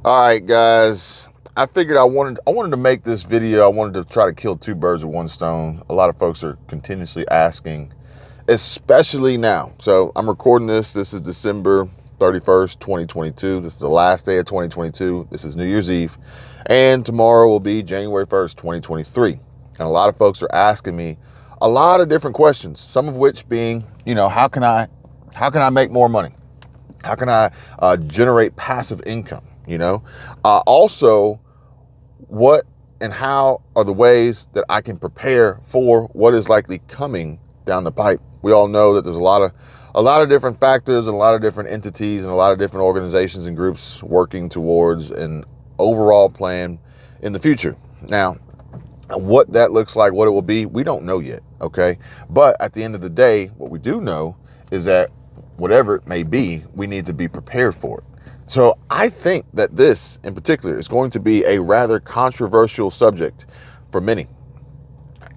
All right, guys. I figured I wanted to make this video. I wanted to try to kill two birds with one stone. A lot of folks are continuously asking, especially now. So I'm recording this. This is December 31st, 2022. This is the last day of 2022. This is New Year's Eve. And tomorrow will be January 1st, 2023. And a lot of folks are asking me a lot of different questions, some of which being, how can I make more money? How can I generate passive income? Also, what and how are the ways that I can prepare for what is likely coming down the pipe? We all know that there's a lot of different factors and a lot of different entities and a lot of different organizations and groups working towards an overall plan in the future. Now, what that looks like, what it will be, we don't know yet, okay? But at the end of the day, what we do know is that whatever it may be, we need to be prepared for it. So I think that this in particular is going to be a rather controversial subject for many.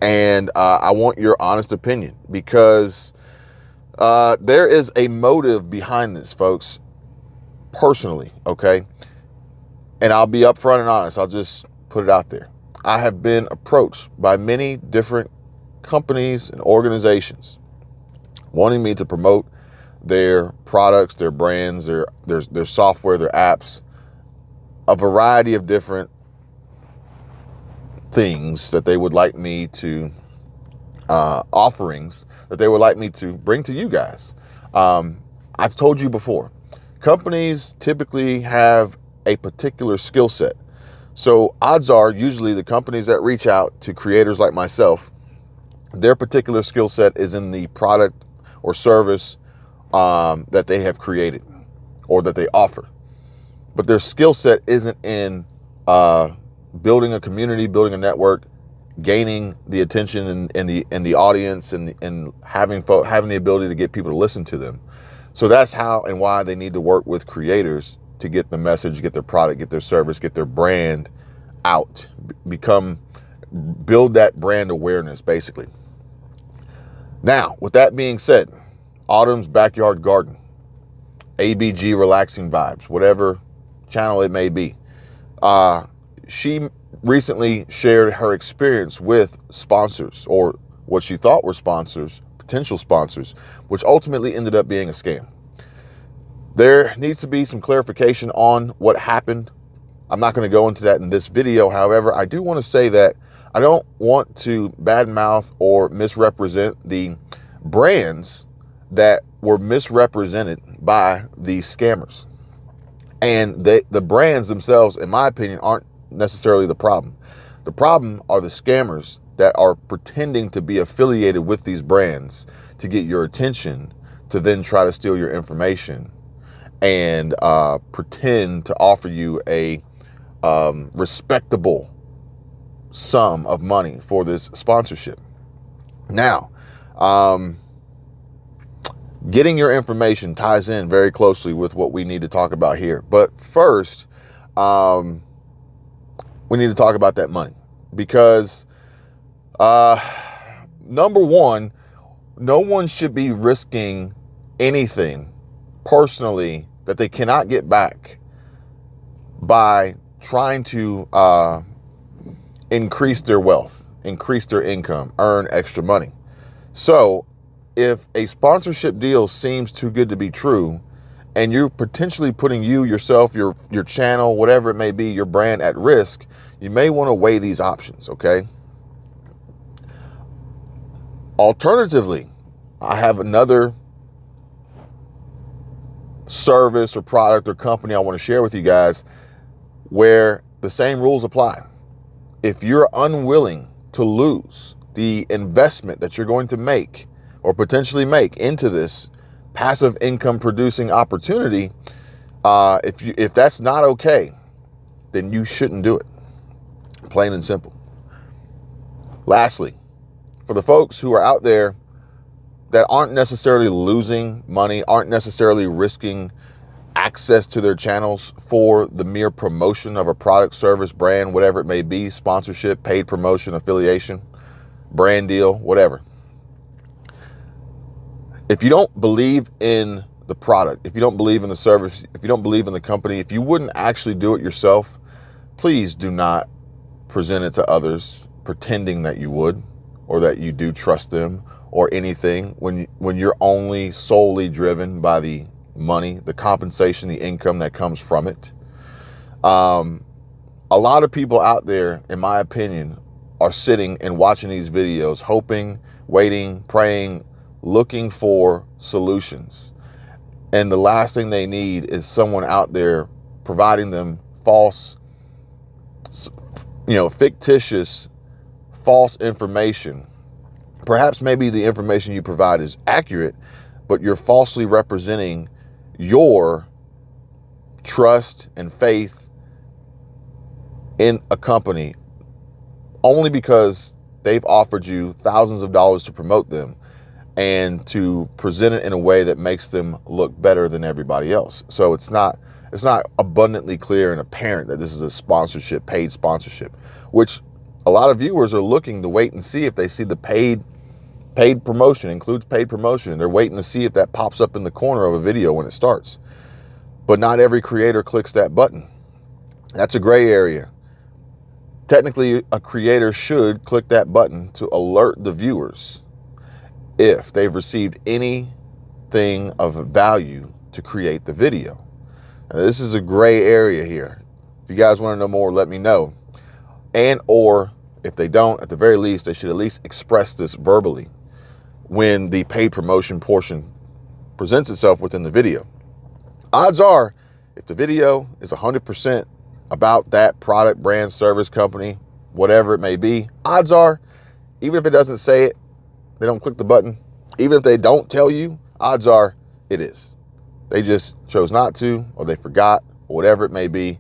And I want your honest opinion because there is a motive behind this, folks, personally, okay? And I'll be upfront and honest. I'll just put it out there. I have been approached by many different companies and organizations wanting me to promote their products, their brands, their software, their apps, a variety of different things that they would like me to, offerings that they would like me to bring to you guys. I've told you before, companies typically have a particular skill set. So odds are usually the companies that reach out to creators like myself, their particular skill set is in the product or service that they have created or that they offer. But their skill set isn't in building a community, building a network, gaining the attention and the audience and having the ability to get people to listen to them. So that's how and why they need to work with creators to get the message, get their product, get their service, get their brand out, build that brand awareness, basically. Now, with that being said, Autumn's Backyard Garden, ABG Relaxing Vibes, whatever channel it may be. She recently shared her experience with sponsors, or what she thought were sponsors, potential sponsors, which ultimately ended up being a scam. There needs to be some clarification on what happened. I'm not going to go into that in this video. However, I do want to say that I don't want to badmouth or misrepresent the brands that were misrepresented by these scammers. And the brands themselves, in my opinion, aren't necessarily the problem. The problem are the scammers that are pretending to be affiliated with these brands to get your attention, to then try to steal your information and pretend to offer you a respectable sum of money for this sponsorship. Now, getting your information ties in very closely with what we need to talk about here. But first, we need to talk about that money because, number one, no one should be risking anything personally that they cannot get back by trying to increase their wealth, increase their income, earn extra money. So if a sponsorship deal seems too good to be true and you're potentially putting yourself, your channel, whatever it may be, your brand at risk, you may want to weigh these options, okay? Alternatively, I have another service or product or company I want to share with you guys where the same rules apply. If you're unwilling to lose the investment that you're going to make or potentially make into this passive income producing opportunity, if that's not okay, then you shouldn't do it. Plain and simple. Lastly, for the folks who are out there that aren't necessarily losing money, aren't necessarily risking access to their channels for the mere promotion of a product, service, brand, whatever it may be, sponsorship, paid promotion, affiliation, brand deal, whatever. If you don't believe in the product, if you don't believe in the service, if you don't believe in the company, if you wouldn't actually do it yourself, please do not present it to others pretending that you would, or that you do trust them or anything, when you're only solely driven by the money, the compensation, the income that comes from it. A lot of people out there, in my opinion, are sitting and watching these videos, hoping, waiting, praying, looking for solutions. And the last thing they need is someone out there providing them false, fictitious, false information. Perhaps maybe the information you provide is accurate, but you're falsely representing your trust and faith in a company only because they've offered you thousands of dollars to promote them and to present it in a way that makes them look better than everybody else. So it's not abundantly clear and apparent that this is a sponsorship, paid sponsorship, which a lot of viewers are looking to wait and see if they see the paid promotion, includes paid promotion. They're waiting to see if that pops up in the corner of a video when it starts. But not every creator clicks that button. That's a gray area. Technically, a creator should click that button to alert the viewers if they've received anything of value to create the video. Now, this is a gray area here. If you guys want to know more, let me know. And or if they don't, at the very least, they should at least express this verbally when the paid promotion portion presents itself within the video. Odds are, if the video is 100% about that product, brand, service, company, whatever it may be, odds are, even if it doesn't say it, they don't click the button, even if they don't tell you, odds are it is. They just chose not to, or they forgot, or whatever it may be.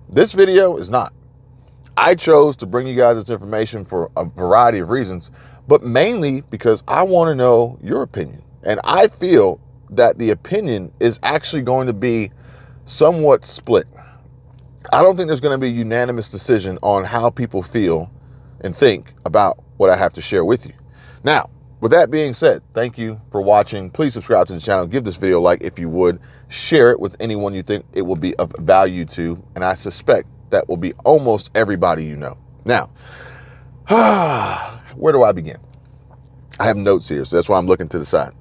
This video is not. I chose to bring you guys this information for a variety of reasons, but mainly because I want to know your opinion. And I feel that the opinion is actually going to be somewhat split. I don't think there's going to be a unanimous decision on how people feel and think about what I have to share with you. Now, with that being said, thank you for watching. Please subscribe to the channel. Give this video a like if you would. Share it with anyone you think it will be of value to. And I suspect that will be almost everybody you know. Now, where do I begin? I have notes here, so that's why I'm looking to the side.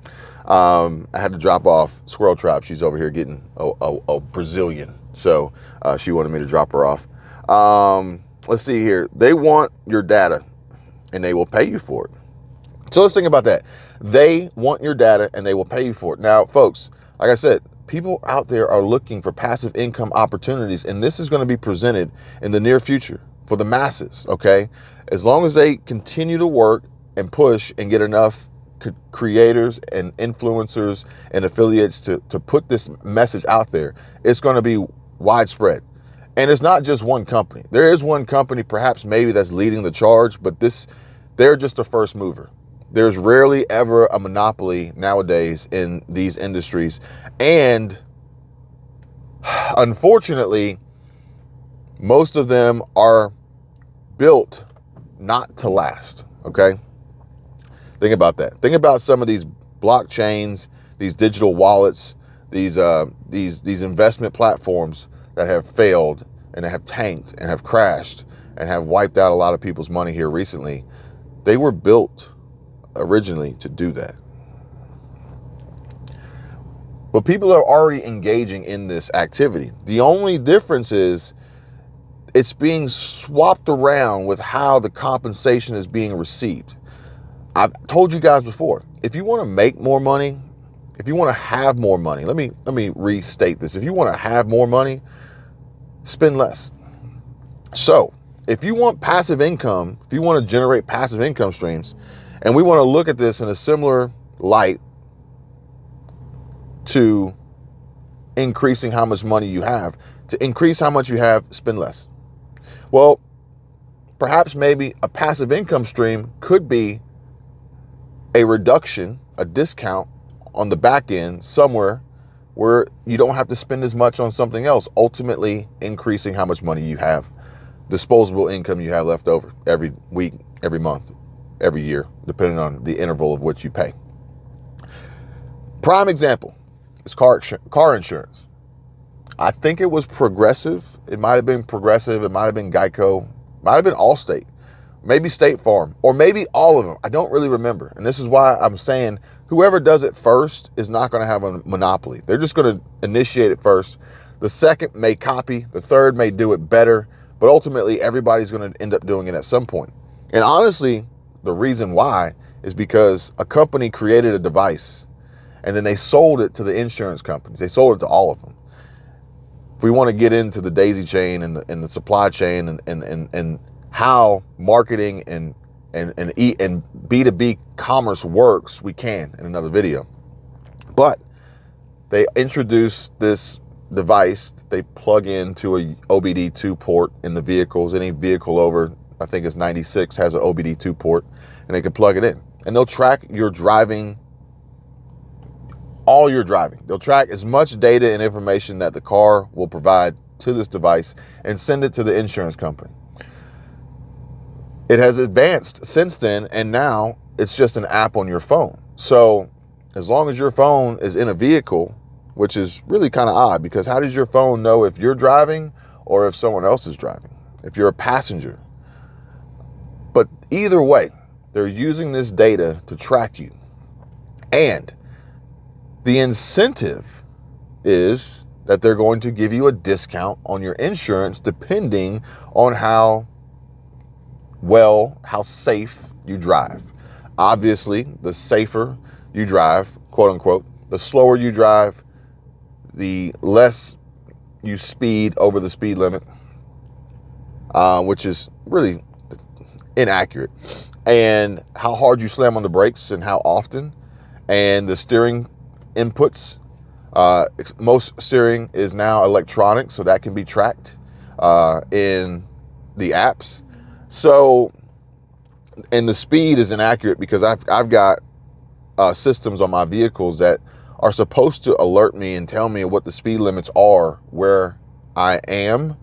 I had to drop off Squirrel Tribe. She's over here getting a Brazilian. So she wanted me to drop her off. Let's see here. They want your data and they will pay you for it. So let's think about that. They want your data and they will pay you for it. Now, folks, like I said, people out there are looking for passive income opportunities, and this is going to be presented in the near future for the masses, okay? As long as they continue to work and push and get enough creators and influencers and affiliates to put this message out there, it's going to be widespread. And it's not just one company. There is one company perhaps maybe that's leading the charge, but they're just a first mover. There's rarely ever a monopoly nowadays in these industries. And unfortunately, most of them are built not to last, okay? Think about that. Think about some of these blockchains, these digital wallets, these investment platforms that have failed and that have tanked and have crashed and have wiped out a lot of people's money here recently. They were built originally to do that. But people are already engaging in this activity. The only difference is it's being swapped around with how the compensation is being received. I've told you guys before, if you want to make more money, if you want to have more money, let me restate this. If you want to have more money, spend less. So if you want passive income, if you want to generate passive income streams, and we want to look at this in a similar light to increasing how much money you have, to increase how much you have, spend less. Well, perhaps maybe a passive income stream could be a reduction, a discount on the back end somewhere where you don't have to spend as much on something else, ultimately increasing how much money you have, disposable income you have left over every week, every month, every year, depending on the interval of which you pay. Prime example, is car insurance. I think it was Progressive. It might have been Progressive. It might have been Geico. Might have been Allstate. Maybe State Farm. Or maybe all of them. I don't really remember. And this is why I'm saying whoever does it first is not going to have a monopoly. They're just going to initiate it first. The second may copy. The third may do it better. But ultimately, everybody's going to end up doing it at some point. And honestly, the reason why is because a company created a device and then they sold it to the insurance companies. They sold it to all of them. If we want to get into the daisy chain and the supply chain and how marketing and B2B commerce works, we can in another video. But they introduced this device they plug into a OBD2 port in the vehicles. Any vehicle over, I think it's 96, has an OBD2 port, and they can plug it in. And they'll track your driving, all your driving. They'll track as much data and information that the car will provide to this device and send it to the insurance company. It has advanced since then, and now it's just an app on your phone. So as long as your phone is in a vehicle, which is really kind of odd, because how does your phone know if you're driving or if someone else is driving, if you're a passenger? But either way, they're using this data to track you. And the incentive is that they're going to give you a discount on your insurance depending on how safe you drive. Obviously, the safer you drive, quote unquote, the slower you drive, the less you speed over the speed limit, which is really inaccurate, and how hard you slam on the brakes and how often, and the steering inputs. Most steering is now electronic, so that can be tracked in the apps. So, and the speed is inaccurate because I've got systems on my vehicles that are supposed to alert me and tell me what the speed limits are where I am,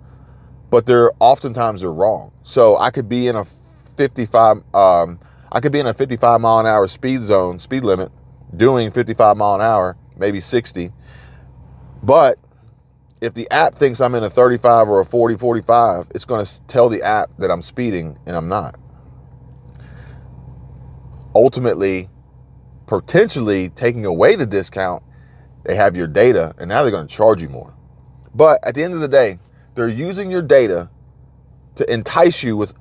but oftentimes they're wrong. So I could be in a 55 mile an hour speed limit, doing 55 mile an hour, maybe 60. But if the app thinks I'm in a 35 or a 40, 45, it's going to tell the app that I'm speeding and I'm not. Ultimately, potentially taking away the discount, they have your data, and now they're going to charge you more. But at the end of the day, they're using your data to entice you with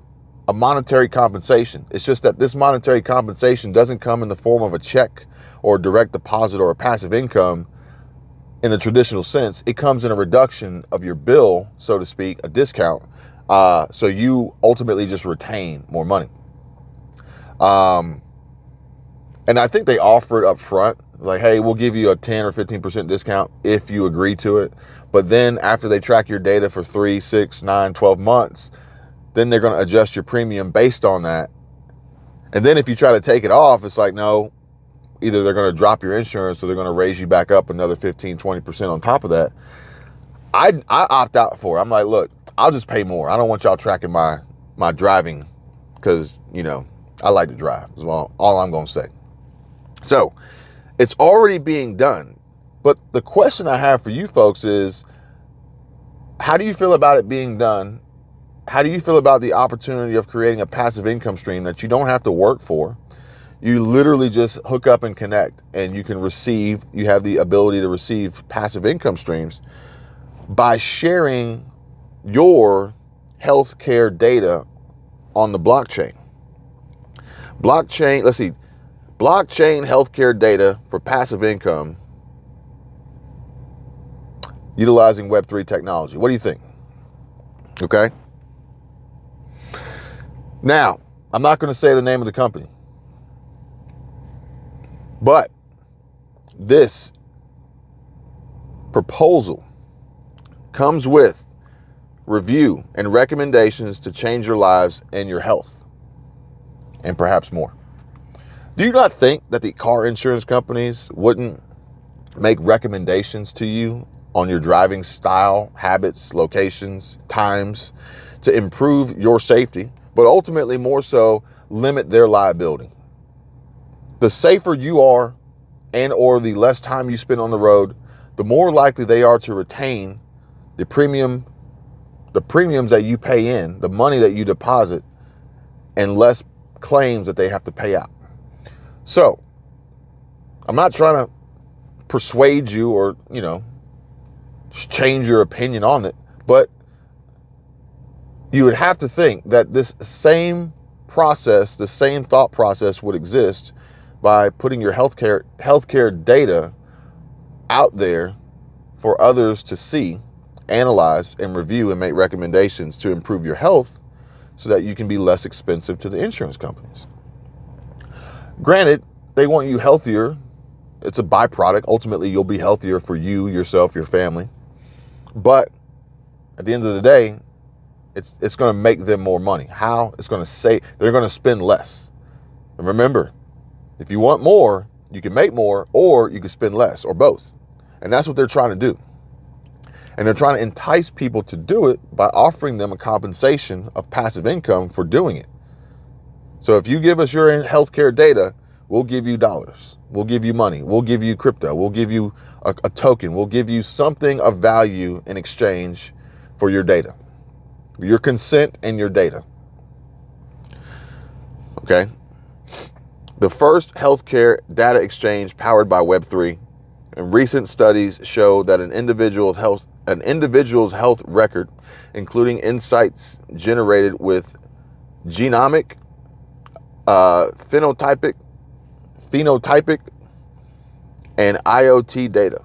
a monetary compensation. It's just that this monetary compensation doesn't come in the form of a check or a direct deposit or a passive income in the traditional sense. It comes in a reduction of your bill, so to speak, a discount. So you ultimately just retain more money. And I think they offer it up front, like, hey, we'll give you a 10 or 15% discount if you agree to it. But then after they track your data for 3, 6, 9, 12 months, then they're going to adjust your premium based on that. And then if you try to take it off, it's like, no, either they're going to drop your insurance or they're going to raise you back up another 15, 20% on top of that. I opt out for it. I'm like, look, I'll just pay more. I don't want y'all tracking my driving because, I like to drive. Is all I'm going to say. So it's already being done. But the question I have for you folks is, how do you feel about it being done? How do you feel about the opportunity of creating a passive income stream that you don't have to work for? You literally just hook up and connect, and you have the ability to receive passive income streams by sharing your healthcare data on the blockchain. Blockchain healthcare data for passive income utilizing Web3 technology. What do you think? Okay. Now, I'm not going to say the name of the company, but this proposal comes with review and recommendations to change your lives and your health, and perhaps more. Do you not think that the car insurance companies wouldn't make recommendations to you on your driving style, habits, locations, times to improve your safety, but ultimately more so limit their liability? The safer you are and or the less time you spend on the road, the more likely they are to retain the premiums that you pay in, the money that you deposit, and less claims that they have to pay out. So I'm not trying to persuade you or, change your opinion on it, but you would have to think that this same process, the same thought process would exist by putting your healthcare data out there for others to see, analyze, and review and make recommendations to improve your health so that you can be less expensive to the insurance companies. Granted, they want you healthier. It's a byproduct. Ultimately, you'll be healthier for you, yourself, your family. But at the end of the day, it's going to make them more money. How? It's going to say they're going to spend less. And remember, if you want more, you can make more, or you can spend less, or both. And that's what they're trying to do. And they're trying to entice people to do it by offering them a compensation of passive income for doing it. So if you give us your healthcare data, we'll give you dollars. We'll give you money. We'll give you crypto. We'll give you a token. We'll give you something of value in exchange for your data, your consent and your data. Okay. The first healthcare data exchange powered by Web3, and recent studies show that an individual's health record, including insights generated with genomic, phenotypic, and IoT data,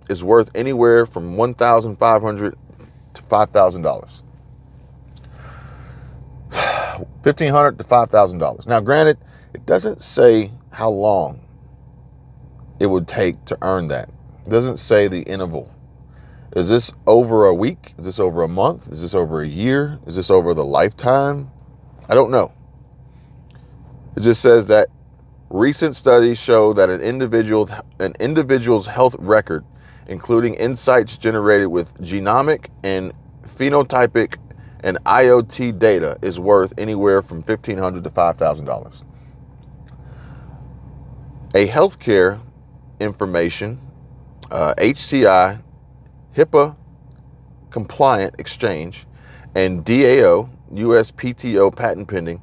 is worth anywhere from $1,500 to $5,000. $1,500 to $5,000. Now, granted, it doesn't say how long it would take to earn that. It doesn't say the interval. Is this over a week? Is this over a month? Is this over a year? Is this over the lifetime? I don't know. It just says that recent studies show that an individual's health record, including insights generated with genomic and phenotypic and IoT data, is worth anywhere from $1,500 to $5,000. A healthcare information, HCI, HIPAA compliant exchange, and DAO, USPTO patent pending,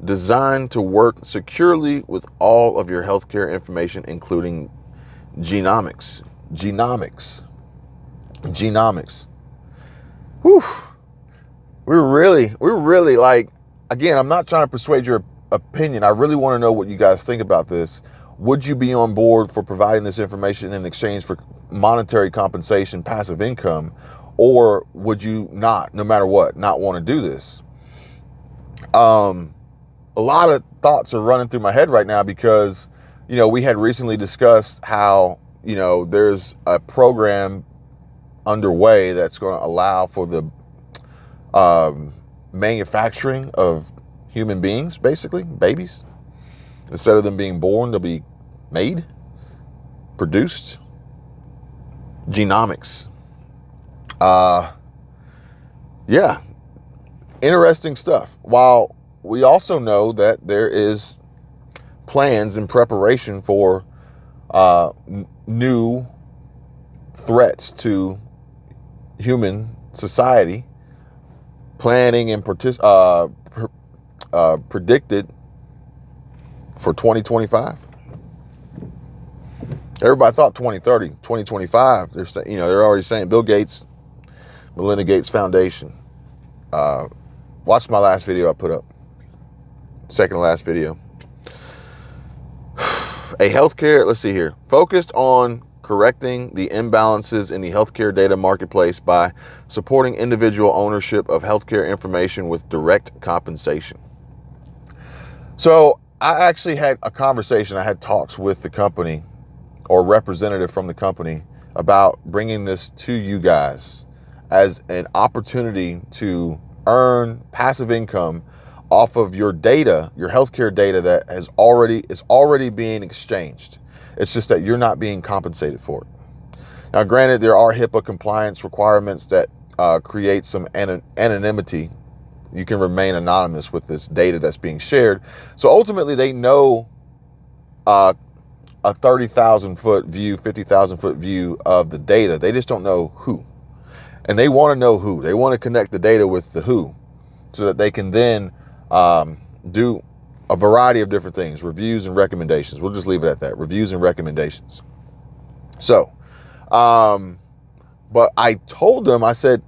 designed to work securely with all of your healthcare information, including genomics. Whew. We're really like, again, I'm not trying to persuade your opinion. I really want to know what you guys think about this. Would you be on board for providing this information in exchange for monetary compensation, passive income, or would you not, no matter what, not want to do this? A lot of thoughts are running through my head right now because, we had recently discussed how, there's a program underway that's going to allow for the manufacturing of human beings, basically, babies. Instead of them being born, they'll be made, produced. Genomics. Yeah, interesting stuff. While we also know that there is plans in preparation for new threats to human society, planning and predicted for 2025. Everybody thought 2030, 2025. They're already saying Bill Gates, Melinda Gates Foundation. Watch my last video I put up. Second to last video. Let's see here. Focused on correcting the imbalances in the healthcare data marketplace by supporting individual ownership of healthcare information with direct compensation. So I actually had a conversation. I had talks with the company or representative from the company about bringing this to you guys as an opportunity to earn passive income off of your data, your healthcare data that is already being exchanged. It's just that you're not being compensated for it. Now, granted, there are HIPAA compliance requirements that create some anonymity. You can remain anonymous with this data that's being shared. So ultimately, they know a 30,000 foot view, 50,000 foot view of the data. They just don't know who. And they want to know who. They want to connect the data with the who so that they can then do a variety of different things, reviews and recommendations. We'll just leave it at that, reviews and recommendations. So, but I told them, I said,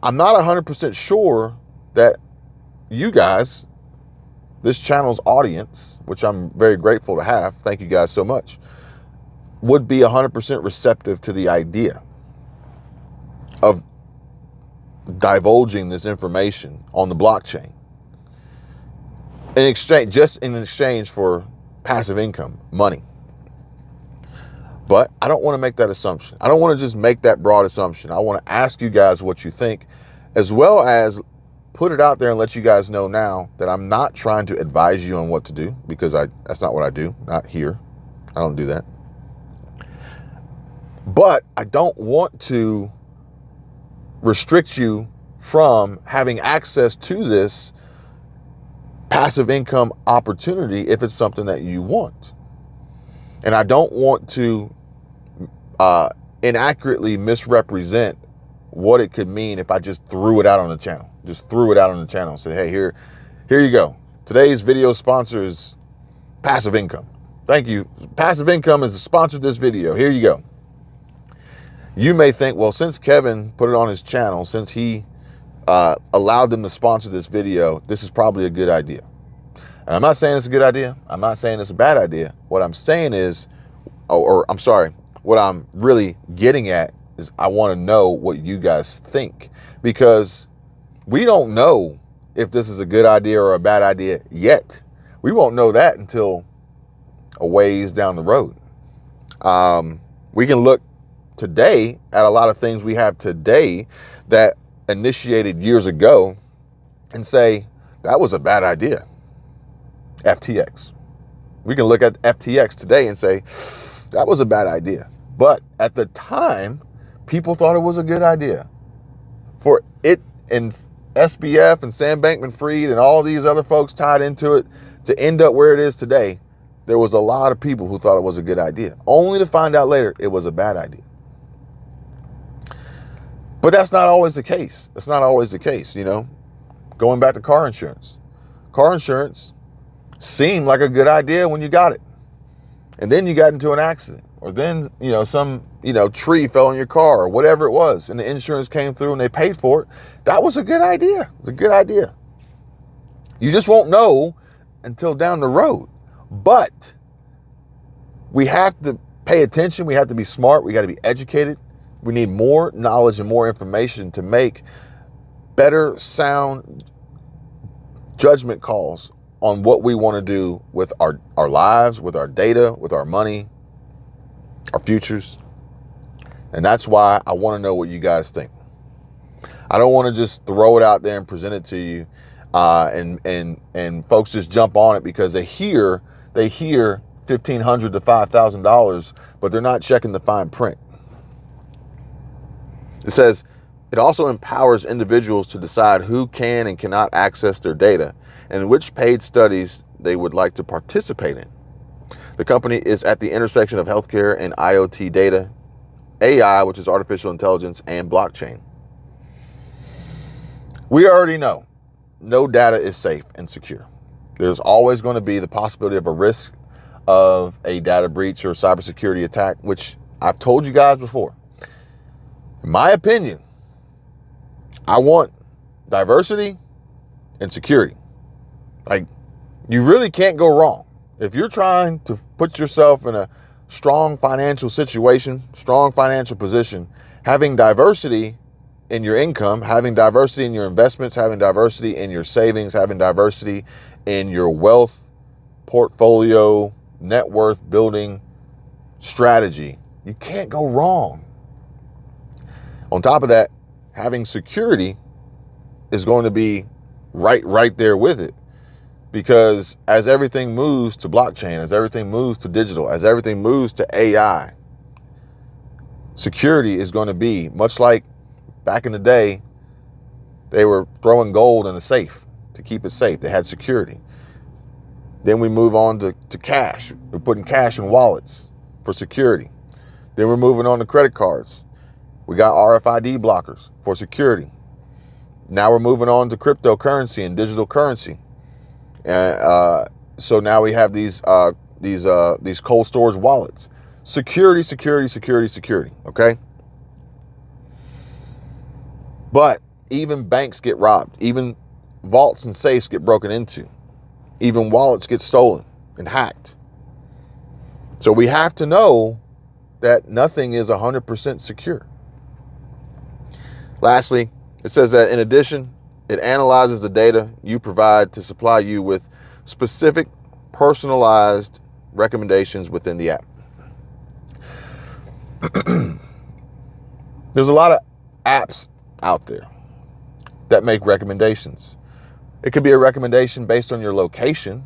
I'm not 100% sure that you guys, this channel's audience, which I'm very grateful to have, thank you guys so much, would be 100% receptive to the idea of divulging this information on the blockchain in exchange for passive income, money. But I don't want to make that assumption. I don't want to just make that broad assumption. I want to ask you guys what you think, as well as put it out there and let you guys know now that I'm not trying to advise you on what to do, because that's not what I do, not here. I don't do that. But I don't want to restrict you from having access to this passive income opportunity if it's something that you want. And I don't want to inaccurately misrepresent what it could mean if I just threw it out on the channel. Just threw it out on the channel and said, hey, here you go. Today's video sponsor is passive income. Thank you. Passive income is the sponsor of this video. Here you go. You may think, well, since Kevin put it on his channel, since he allowed them to sponsor this video, this is probably a good idea. And I'm not saying it's a good idea. I'm not saying it's a bad idea. What I'm saying is, what I'm really getting at is I want to know what you guys think, because we don't know if this is a good idea or a bad idea yet. We won't know that until a ways down the road. We can look today at a lot of things we have today that initiated years ago and say, that was a bad idea. FTX. We can look at FTX today and say, that was a bad idea. But at the time, people thought it was a good idea. For it and SBF and Sam Bankman-Fried and all these other folks tied into it to end up where it is today, there was a lot of people who thought it was a good idea, only to find out later it was a bad idea. But that's not always the case. That's not always the case, you know. Going back to car insurance. Car insurance seemed like a good idea when you got it. And then you got into an accident. Or then, some, tree fell on your car or whatever it was. And the insurance came through and they paid for it. That was a good idea. It's a good idea. You just won't know until down the road. But we have to pay attention. We have to be smart. We got to be educated. We need more knowledge and more information to make better sound judgment calls on what we want to do with our lives, with our data, with our money, our futures. And that's why I want to know what you guys think. I don't want to just throw it out there and present it to you and folks just jump on it because they hear $1,500 to $5,000, but they're not checking the fine print. It says, it also empowers individuals to decide who can and cannot access their data and which paid studies they would like to participate in. The company is at the intersection of healthcare and IoT data, AI, which is artificial intelligence, and blockchain. We already know no data is safe and secure. There's always going to be the possibility of a risk of a data breach or cybersecurity attack, which I've told you guys before. In my opinion, I want diversity and security. Like, you really can't go wrong. If you're trying to put yourself in a strong financial situation, strong financial position, having diversity in your income, having diversity in your investments, having diversity in your savings, having diversity in your wealth, portfolio, net worth building strategy, you can't go wrong. On top of that, having security is going to be right there with it. Because as everything moves to blockchain, as everything moves to digital, as everything moves to AI, security is going to be much like back in the day, they were throwing gold in a safe to keep it safe. They had security. Then we move on to cash. We're putting cash in wallets for security. Then we're moving on to credit cards. We got RFID blockers for security. Now we're moving on to cryptocurrency and digital currency. So now we have these cold storage wallets. Security, security, security, security, okay? But even banks get robbed. Even vaults and safes get broken into. Even wallets get stolen and hacked. So we have to know that nothing is 100% secure. Lastly, it says that in addition, it analyzes the data you provide to supply you with specific personalized recommendations within the app. There's a lot of apps out there that make recommendations. It could be a recommendation based on your location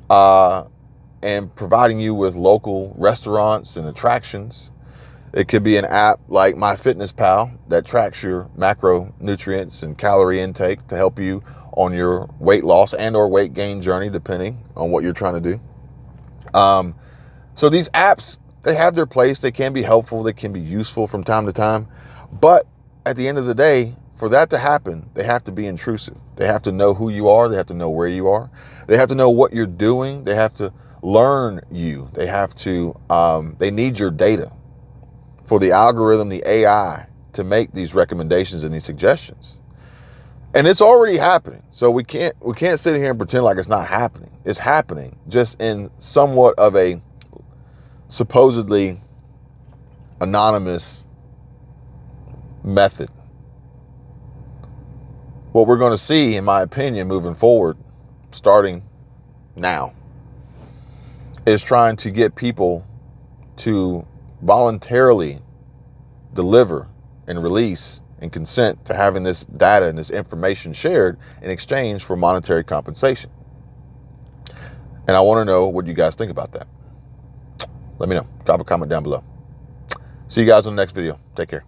and providing you with local restaurants and attractions. It could be an app like MyFitnessPal that tracks your macronutrients and calorie intake to help you on your weight loss and or weight gain journey, depending on what you're trying to do. So these apps, they have their place. They can be helpful. They can be useful from time to time. But at the end of the day, for that to happen, they have to be intrusive. They have to know who you are. They have to know where you are. They have to know what you're doing. They have to learn you. They have to, they need your data for the algorithm, the AI, to make these recommendations and these suggestions. And it's already happening. So we can't sit here and pretend like it's not happening. It's happening, just in somewhat of a supposedly anonymous method. What we're going to see, in my opinion, moving forward, starting now, is trying to get people to voluntarily deliver and release and consent to having this data and this information shared in exchange for monetary compensation. And I want to know what you guys think about that. Let me know. Drop a comment down below. See you guys on the next video. Take care.